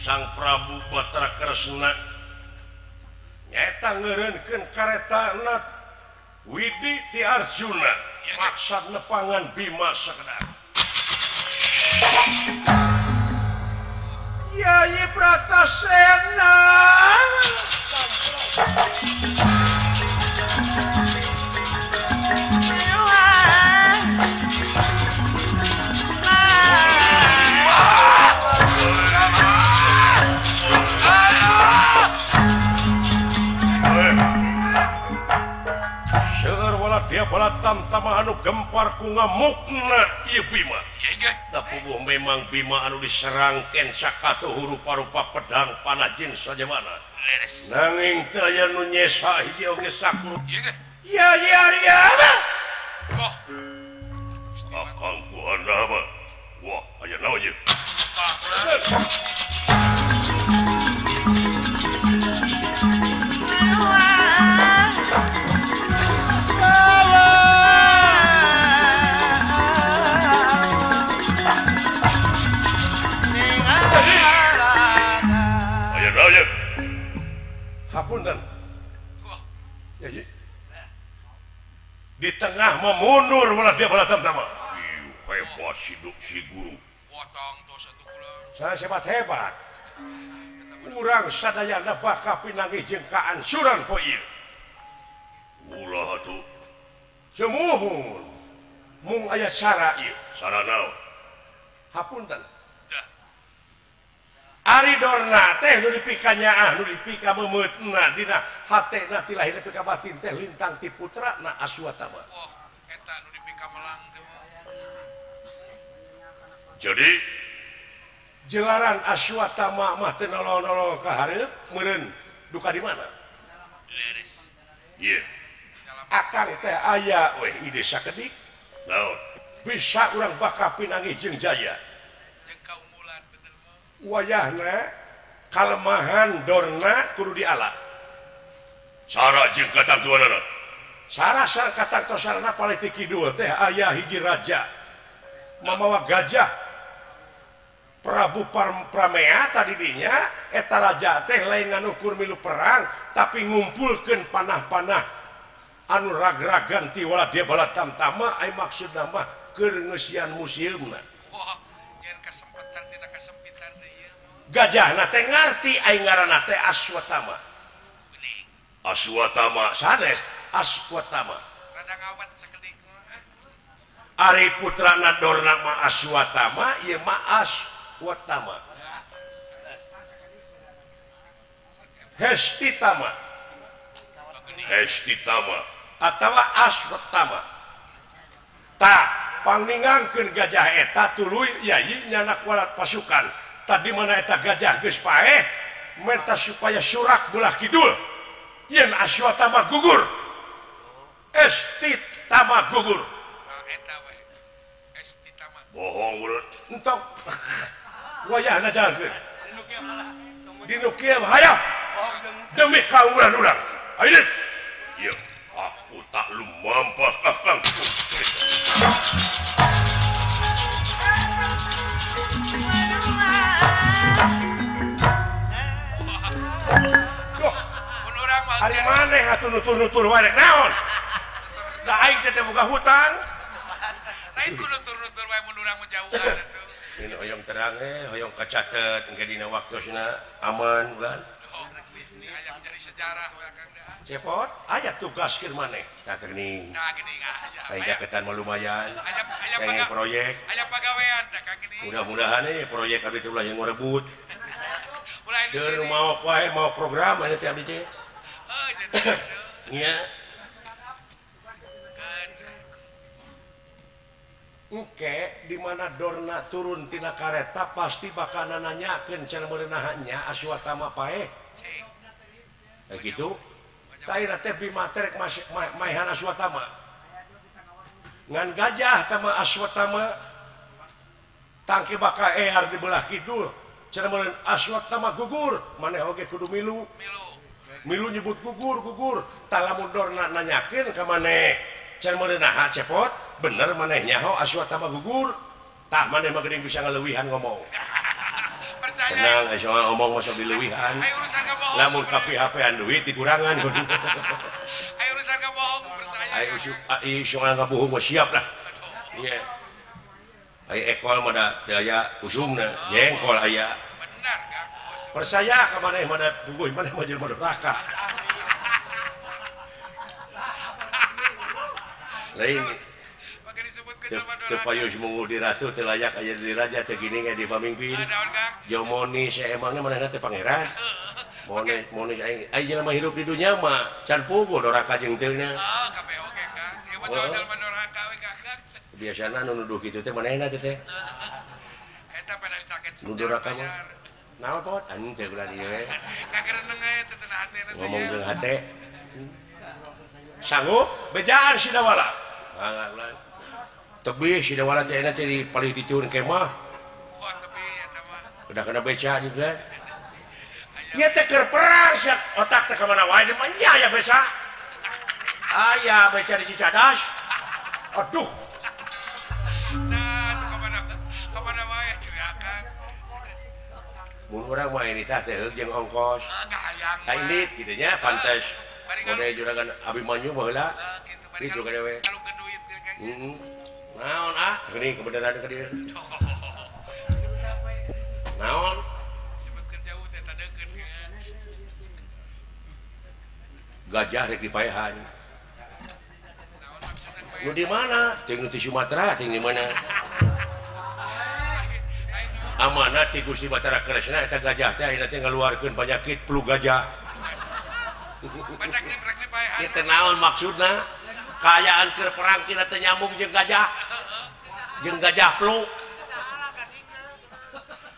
[SPEAKER 1] Sang Prabu Batra Kresna nyata ngeureunkeun karetana Widi ti Arjuna maksud nepangan Bima sakedar. Yai Bratasena dia bala tamtama anu gempar ku ngamukna ieu Bima. Tapuguh memang Bima anu diserangkeun sakatuh rupa-rupa pedang panah jeung sajabana. Nanging teu aya nu nyesa hiji oge sakur. Ya. Akang ku handap. Wah, aya naon ieu? Hapunten. Di tengah memundur malah dia bala tamtama. Hebat si guru.
[SPEAKER 2] Potong tos atuh kula.
[SPEAKER 1] Saya hebat. Urang sadayana bakal pinanggih jeung kaansuran poe ieu. Ulah atuh. Semuhun. Mung aya cara ieu. Cara naon? Hapunten. Aridorna teh nu dipikanya nu dipika memeutna dina hatena ti lahir pika batin teh lintang ti putrana Aswatama.
[SPEAKER 2] Wah, eta nu dipika melang teh.
[SPEAKER 1] Jadi jelaran Aswatama mah teu nolol-nolol ka hareup meureun duka di mana?
[SPEAKER 2] Leres.
[SPEAKER 1] Ieu. Akang teh aya weh ide sakedik. Naon? Bisa urang bakal pinanggih jeung jaya.
[SPEAKER 2] Jeung kaunggulan bener mah.
[SPEAKER 1] wayahna kalemahan dorna kudu diala
[SPEAKER 4] Sarah jeung katangtuanana
[SPEAKER 1] sarasar katangtosarana politik kidul teh aya hiji raja mamawa gajah Prabu Pramea tadi dinya eta raja teh lain nganukur milu perang tapi ngumpulkeun panah-panah anu rag-ragan ti wala dia bala tamtama ai maksudna mah keur ngeusian museumna.
[SPEAKER 2] Wah, nyen kesempatan tina kesempitan deui.
[SPEAKER 1] Gajahna teh ngarti ai ngaranna teh Aswatama.
[SPEAKER 4] Aswatama
[SPEAKER 1] Sanes Aswatama.
[SPEAKER 2] Rada ngawat sakedik
[SPEAKER 1] Ari putrana dorna mah Aswatama ieu mah Aswatama. Hestitama
[SPEAKER 4] Hestitama
[SPEAKER 1] atawa Aswatama. Tah pangningangkeun gajah eta tuluy yai nyanak walat pasukan. Tadi mana eta gajah geus paeh minta supaya surak belah kidul. Yen Aswatama gugur. Estitama gugur.
[SPEAKER 2] eta we. Estitama.
[SPEAKER 4] bohong urut
[SPEAKER 1] Entok wayahna jalankeun. Dinu kieu hayang demi kaulan urang. Ayeuna
[SPEAKER 4] ya aku tak lumampah kakang
[SPEAKER 1] Duh,
[SPEAKER 2] Mun urang mah
[SPEAKER 1] hari maneh atuh nutur-nutur wae rek naon? Da aing teh buka hutan.
[SPEAKER 2] lain kudu tur-tur wae mun urang mah jauhan atuh.
[SPEAKER 1] Ini hoyong terang hoyong kacatet engke dina waktosna aman bukan?
[SPEAKER 2] Ini aya menjadi sejarah we Kang da.
[SPEAKER 1] Cepot aya tugas keur maneh. Tah geuning.
[SPEAKER 2] Nah gini aya.
[SPEAKER 1] Kayak jaketan mah lumayan.
[SPEAKER 2] Aya
[SPEAKER 1] Kayak proyek.
[SPEAKER 2] aya pagawean da Kang gini.
[SPEAKER 1] Mudah-mudahan proyek abdi teh ulah yang ngurebut.
[SPEAKER 2] Ulah di
[SPEAKER 1] Seur
[SPEAKER 2] sini.
[SPEAKER 1] mau wae mau program aya teh abdi teh.
[SPEAKER 2] Oh, jadi itu.
[SPEAKER 1] Nya
[SPEAKER 2] Kan.
[SPEAKER 1] engke di mana dorna turun tina kareta pasti bakal nanyakeun cenah meureunah nya Aswatama paeh.
[SPEAKER 2] Cing.
[SPEAKER 1] Kayak gitu. Taina teh Bima teh rek maehan Aswatama. Ngan gajah tama Aswatama tangke bakal ehar di belah kidul. Cenah meureun Aswatama gugur, maneh oge kudu milu.
[SPEAKER 2] Milu.
[SPEAKER 1] Milu nyebut gugur. Tah lamun dorna nanyakeun ka maneh. Cenah meureun naha cepot? Bener maneh nyaho Aswatama gugur. Tah maneh mah geuning bisa ngaleuwihan ngomong.
[SPEAKER 2] Percaya.
[SPEAKER 1] Tenang, soal ngomong masuk dileuwihan.
[SPEAKER 2] Ayo urusan ka bohong.
[SPEAKER 1] Lamun kapihapean duit dikurangan.
[SPEAKER 2] Ayo urusan ka bohong percaya.
[SPEAKER 1] Ayo soal ngabuhung mah siap lah. Iya. Ayo ekol mah da teu aya usumna, jengkol aya.
[SPEAKER 2] Benar Kang. Bos.
[SPEAKER 1] Percaya ka maneh mah da puguh maneh mah jelema durhaka. Lain
[SPEAKER 2] Pakai disebutkeun
[SPEAKER 1] teu
[SPEAKER 2] sama
[SPEAKER 1] teu
[SPEAKER 2] dorang.
[SPEAKER 1] payus mungu di ratu teu layak aya di raja teu gini ge di pamimpin.
[SPEAKER 2] Daun Kang.
[SPEAKER 1] Jomoni emangnya manehna teh pangeran. Monis aing jelema hirup di dunya mah can puguh doraka jeung teuna.
[SPEAKER 2] Oh, kabeh oge Kang. Ieu mah
[SPEAKER 1] Oh.
[SPEAKER 2] jalma dorhaka we Kang.
[SPEAKER 1] Biasana nu nuduh kitu teh manehna teh teh.
[SPEAKER 2] Eta penang sakit.
[SPEAKER 1] Nu doraka mah. Naon pot? Anu teh ulah dieu we.
[SPEAKER 2] Kagereneng aya teh teu hati na.
[SPEAKER 1] Ngomong jeung hate. Sanggup bejaan si dawala. Ulah. Tebih si dawala teh teh palih dicuun kemah.
[SPEAKER 2] Wah, tapi eta mah.
[SPEAKER 1] Udah kena beca di bulan. Ya teh keur perang sak otak teh ka mana wae di manya aya beca. Aya beca di Cicadas. Aduh,
[SPEAKER 2] Nah, itu kemana wae ya Kang.
[SPEAKER 1] mun urang mah ini teh heug jeung ongkos.
[SPEAKER 2] Gayang.
[SPEAKER 1] Ka indit kitu nya pantes.
[SPEAKER 2] Bari
[SPEAKER 1] Mode juragan Abimanyu baheula.
[SPEAKER 2] Gitu bari
[SPEAKER 1] Itu kada we.
[SPEAKER 2] kalau ke duit ya Kang.
[SPEAKER 1] Heeh. Naon geuning kebenaran ka dieu. Naon?
[SPEAKER 2] Sebutkeun jauh teh tadekeun Kang.
[SPEAKER 1] Gajah rek dipaehan.
[SPEAKER 2] Naon maksudna
[SPEAKER 1] Nu di mana? Ting nu di Sumatera, ting di mana? Amanat ti Gusti Batara Kresna eta gajah teh ayeuna teh ngaluarkeun penyakit flu gajah.
[SPEAKER 2] Banyak nih rek dipaehan.
[SPEAKER 1] Kita naon maksudna? Kaayaan keur perang tina teu nyambung jeung gajah. Jeung gajah flu.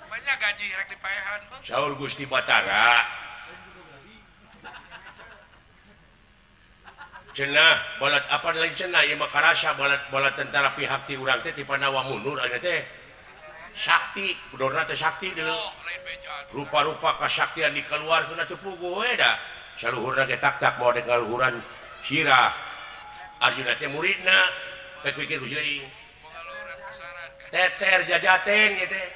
[SPEAKER 2] Banyak gaji rek dipaehan.
[SPEAKER 1] Saur Gusti Batara. Cenah balat apa lain cenah ieu mah karasa balat tentara pihak ti urang teh ti Panawa mundur aya teh. sakti kudorna teh sakti dulu
[SPEAKER 2] Oh, lain beja.
[SPEAKER 1] rupa-rupa kasaktian dikeluarkeun atuh puguh we da saluhurna ge tak-tak mau dek ngaluhuran sirah Arjuna teh muridna pek pikir ku Silaing
[SPEAKER 2] Pengaluran kasaran.
[SPEAKER 1] teter jajaten ieu teh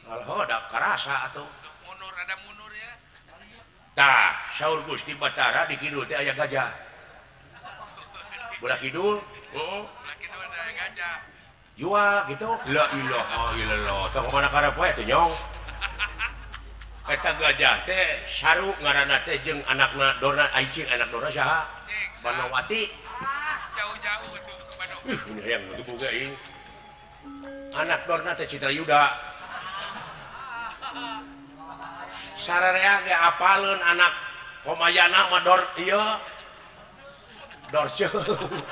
[SPEAKER 1] alhodak karasa atuh
[SPEAKER 2] Munur ada munur ya.
[SPEAKER 1] tah saur Gusti Batara di kidul teh aya gajah belah kidul
[SPEAKER 2] Laki dua ada gajah.
[SPEAKER 1] jual gitu la ilaha illallah tong mana karep we teh nyong eta gajah teh saru ngaranna teh jeung anakna Dorna Aicing anak Dorna saha
[SPEAKER 2] Cing,
[SPEAKER 1] Banawati
[SPEAKER 2] jauh-jauh tuh ke Bandung.
[SPEAKER 1] ini yang boga ing anak Dorna teh Citrayuda sararea ge apaleun anak Komayana mah Dor ieu Dorceung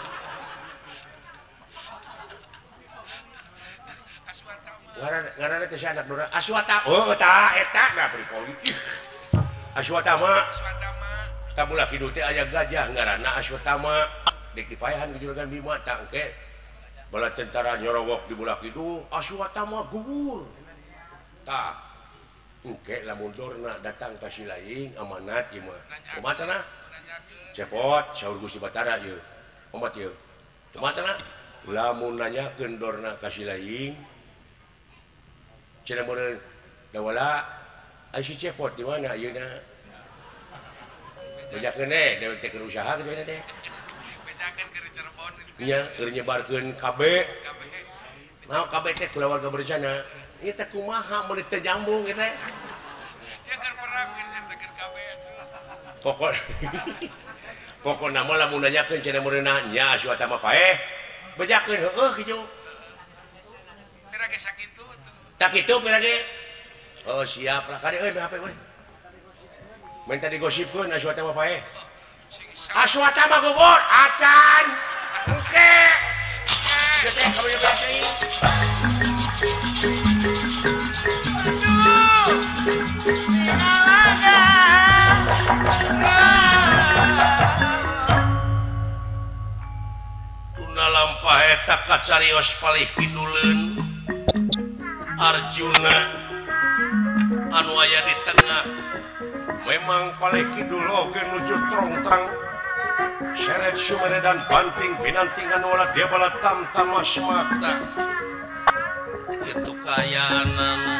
[SPEAKER 1] ngaranna teh si anak Dorna Aswatama oh tah eta da pripoli Aswatama
[SPEAKER 2] Swadama.
[SPEAKER 1] tabula kidul teh aya gajah ngaranna Aswatama dek dipayahan ke Juragan Bima tangke bala tentara nyorowok di bulak kidul Aswatama gugur tah engke lamun Dorna datang ka Silaing amanat ieu mah kumaha cenah cepot saur Gusti Batara ieu omat ieu kumaha cenah lamun nanyakeun Dorna ka Silaing cenah meureun dawala ai si cepot di mana ayeuna bejakeun dewe teh keur usaha kitu teh
[SPEAKER 2] Bejakan ke Cirebon.
[SPEAKER 1] nya keur nyebarkeun KB
[SPEAKER 2] Kabeh.
[SPEAKER 1] naon KB teh keluarga berencana ieu teh kumaha mun teu nyambung ieu teh
[SPEAKER 2] Ya kan perang kan deket kabeh.
[SPEAKER 1] pokok pokona mah lamun nanyakeun cenah meureun nya Aswatama paeh bejakeun heueuh kitu
[SPEAKER 2] Kira ge sakitu tuh.
[SPEAKER 1] tak kitu pirage oh siap lah kade euy HP we minta digosipkeun Aswatama paeh
[SPEAKER 2] Sing
[SPEAKER 1] Aswatama gugur acan engke ieu teh kabeh beres deui tuna lampah eta kacarios palih kiduleun Arjuna anu aya di tengah memang palih kidul oge nuju trongtang seret sumeredan banting pinantingan wala dia bala tamtama semata itu kayaanana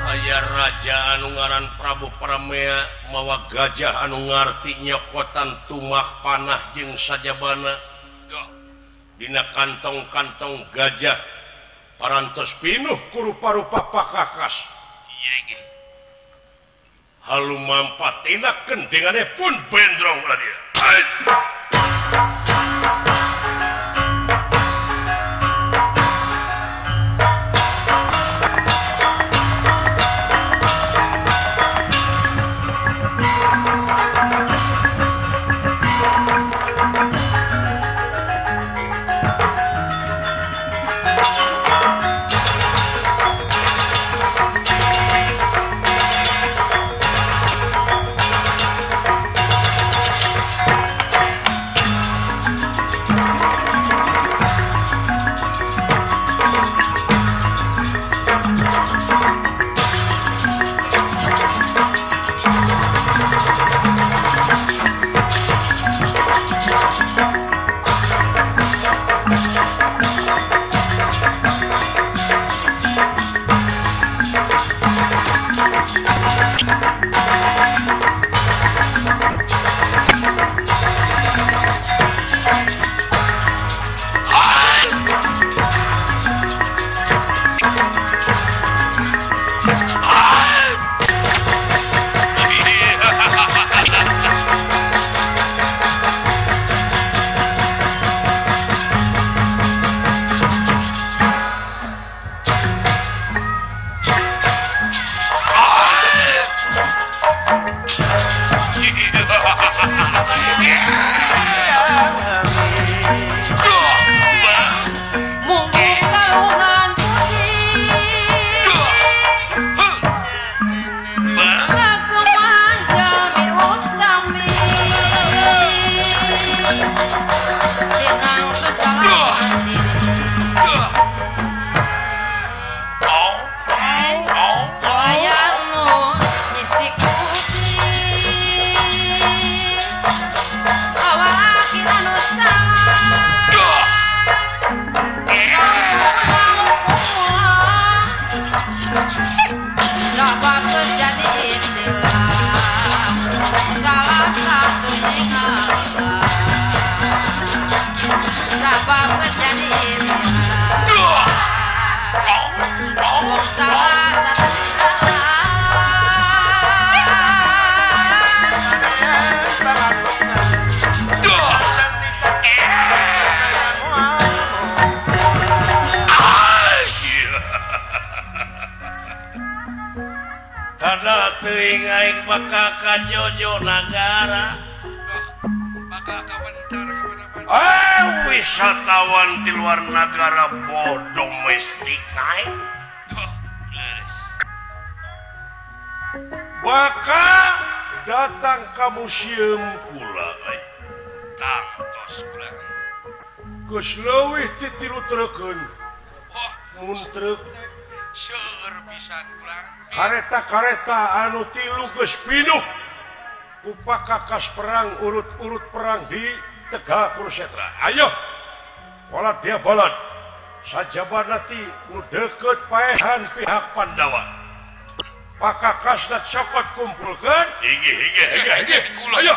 [SPEAKER 1] aya raja anu ngaran Prabu Pramea mawa gajah anu ngarti nyokotan tumak panah jeung sajabana dina kantong-kantong gajah parantos pinuh ku rupa-rupa pakakas
[SPEAKER 2] Ieu ge.
[SPEAKER 1] halu mampat tinakeun dengane pun bendrong ulah dia teuing aing bakal ka Jojo Nagara.
[SPEAKER 2] Bakal kawentar kemana-mana.
[SPEAKER 4] Wisatawan di luar negara bodoh domestik aing.
[SPEAKER 2] Leres.
[SPEAKER 1] Bakal datang ke museum kula aing.
[SPEAKER 2] Tangtos pulang.
[SPEAKER 1] Geus leuwih ti 3 treukeun.
[SPEAKER 2] Wah,
[SPEAKER 1] Mun truk
[SPEAKER 2] seueur pisan pulang.
[SPEAKER 1] kareta-kareta anu 3 geus pinuh ku pakakas perang urut-urut perang di Tegal Kurusetra. Ayo, walat dia balad. Sajabana ti nu deukeut paehan pihak Pandawa. Pakakasna cokot kumpulkeun.
[SPEAKER 4] Hige.
[SPEAKER 2] Kula
[SPEAKER 1] Ayo.